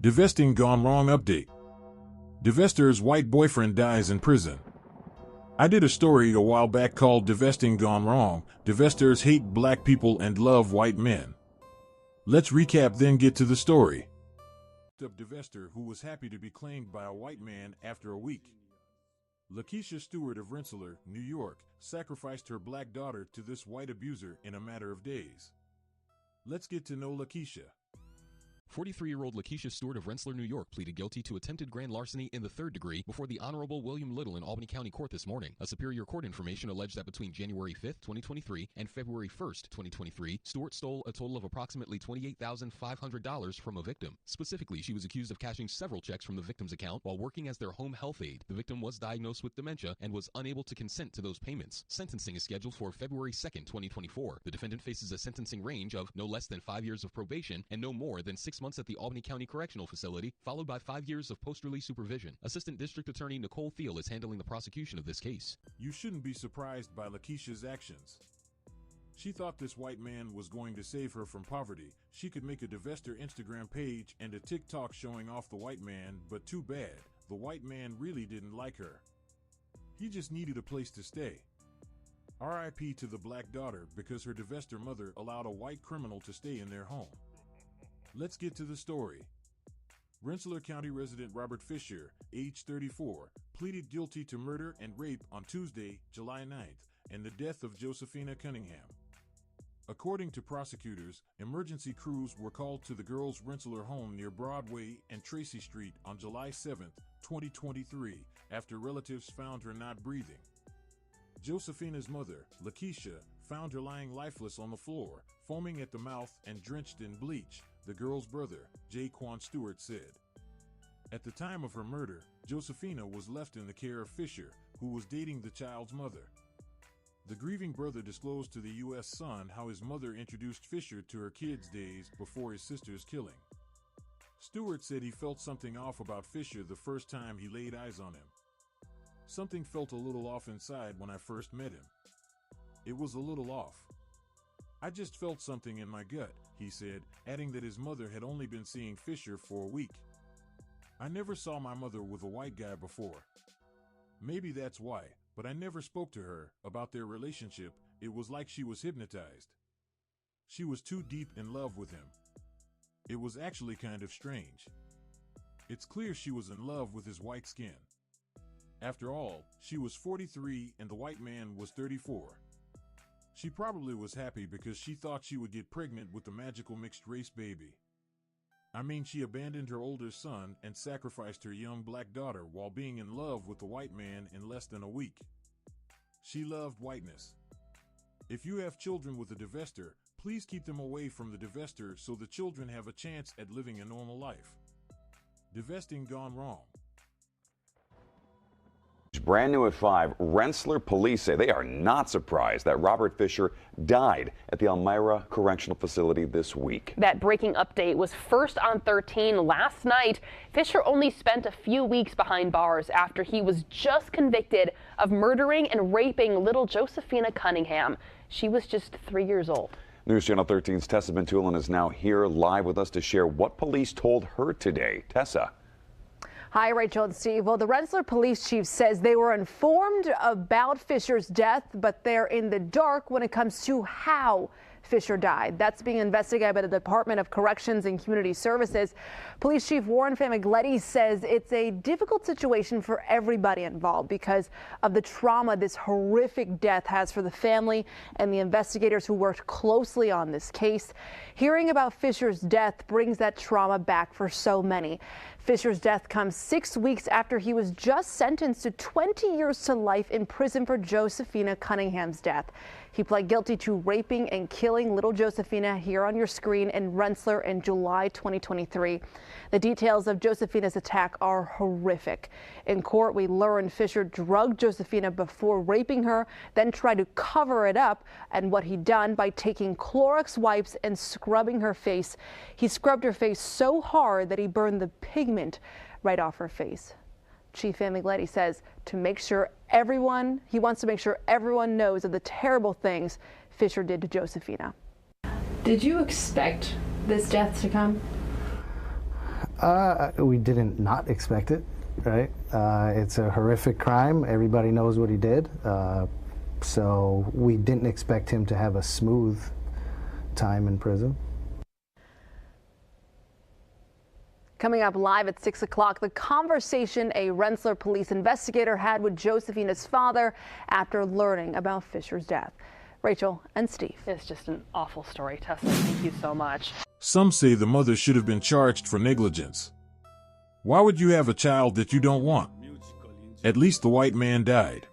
Divesting gone wrong update. Divestor's white boyfriend dies in prison. I did a story a while back called Divesting Gone Wrong. Divestors hate black people and love white men. Let's recap then get to the story. A divestor who was happy to be claimed by a white man after a week. Lakeisha Stewart of Rensselaer, New York, sacrificed her black daughter to this white abuser in a matter of days. Let's get to know Lakeisha. 43-year-old Lakeisha Stewart of Rensselaer, New York, pleaded guilty to attempted grand larceny in the third degree before the Honorable William Little in Albany County Court this morning. A Superior Court information alleged that between January 5, 2023 and February 1, 2023, Stewart stole a total of approximately $28,500 from a victim. Specifically, she was accused of cashing several checks from the victim's account while working as their home health aide. The victim was diagnosed with dementia and was unable to consent to those payments. Sentencing is scheduled for February 2, 2024. The defendant faces a sentencing range of no less than 5 years of probation and no more than 6 months at the Albany County Correctional Facility, followed by 5 years of post-release supervision. Assistant District Attorney Nicole Thiel is handling the prosecution of this case. You shouldn't be surprised by Lakeisha's actions. She thought this white man was going to save her from poverty. She could make a Divestor Instagram page and a TikTok showing off the white man, but too bad, the white man really didn't like her. He just needed a place to stay. R.I.P. to the black daughter because her Divestor mother allowed a white criminal to stay in their home. Let's get to the story. Rensselaer County resident Robert Fisher, age 34, pleaded guilty to murder and rape on Tuesday, July 9th, and the death of Josephina Cunningham. According to prosecutors, emergency crews were called to the girl's Rensselaer home near Broadway and Tracy Street on July 7, 2023, after relatives found her not breathing. Josephina's mother, Lakeisha, found her lying lifeless on the floor, foaming at the mouth and drenched in bleach, the girl's brother, Jaquan Stewart, said. At the time of her murder, Josephina was left in the care of Fisher, who was dating the child's mother. The grieving brother disclosed to the U.S. Sun how his mother introduced Fisher to her kids days before his sister's killing. Stewart said he felt something off about Fisher the first time he laid eyes on him. Something felt a little off inside when I first met him. It was a little off. I just felt something in my gut, he said, adding that his mother had only been seeing Fisher for a week. I never saw my mother with a white guy before. Maybe that's why, but I never spoke to her about their relationship. It was like she was hypnotized. She was too deep in love with him. It was actually kind of strange. It's clear she was in love with his white skin. After all, she was 43 and the white man was 34. She probably was happy because she thought she would get pregnant with the magical mixed-race baby. I mean, she abandoned her older son and sacrificed her young black daughter while being in love with the white man in less than a week. She loved whiteness. If you have children with a divestor, please keep them away from the divestor so the children have a chance at living a normal life. Divesting gone wrong. Brand new at 5, Rensselaer police say they are not surprised that Robert Fisher died at the Elmira Correctional Facility this week. That breaking update was first on 13 last night. Fisher only spent a few weeks behind bars after he was just convicted of murdering and raping little Josephina Cunningham. She was just 3 years old. News Channel 13's Tessa Bentulin is now here live with us to share what police told her today. Tessa. Hi, Rachel and Steve. Well, the Rensselaer police chief says they were informed about Fisher's death, but they're in the dark when it comes to how Fisher died. That's being investigated by the Department of Corrections and Community Services. Police Chief Warren Famigletti says it's a difficult situation for everybody involved because of the trauma this horrific death has for the family and the investigators who worked closely on this case. Hearing about Fisher's death brings that trauma back for so many. Fisher's death comes 6 weeks after he was just sentenced to 20 years to life in prison for Josephina Cunningham's death. He pled guilty to raping and killing little Josephina here on your screen in Rensselaer in July 2023. The details of Josephina's attack are horrific. In court, we learned Fisher drugged Josephina before raping her, then tried to cover it up, and what he'd done by taking Clorox wipes and scrubbing her face. He scrubbed her face so hard that he burned the pigment right off her face. Chief Famigletti says he wants to make sure everyone knows of the terrible things Fisher did to Josephina. Did you expect this death to come? We didn't not expect it, right? It's a horrific crime. Everybody knows what he did. So we didn't expect him to have a smooth time in prison. Coming up live at 6 o'clock, the conversation a Rensselaer police investigator had with Josephina's father after learning about Fisher's death. Rachel and Steve. It's just an awful story, Tessa. Thank you so much. Some say the mother should have been charged for negligence. Why would you have a child that you don't want? At least the white man died.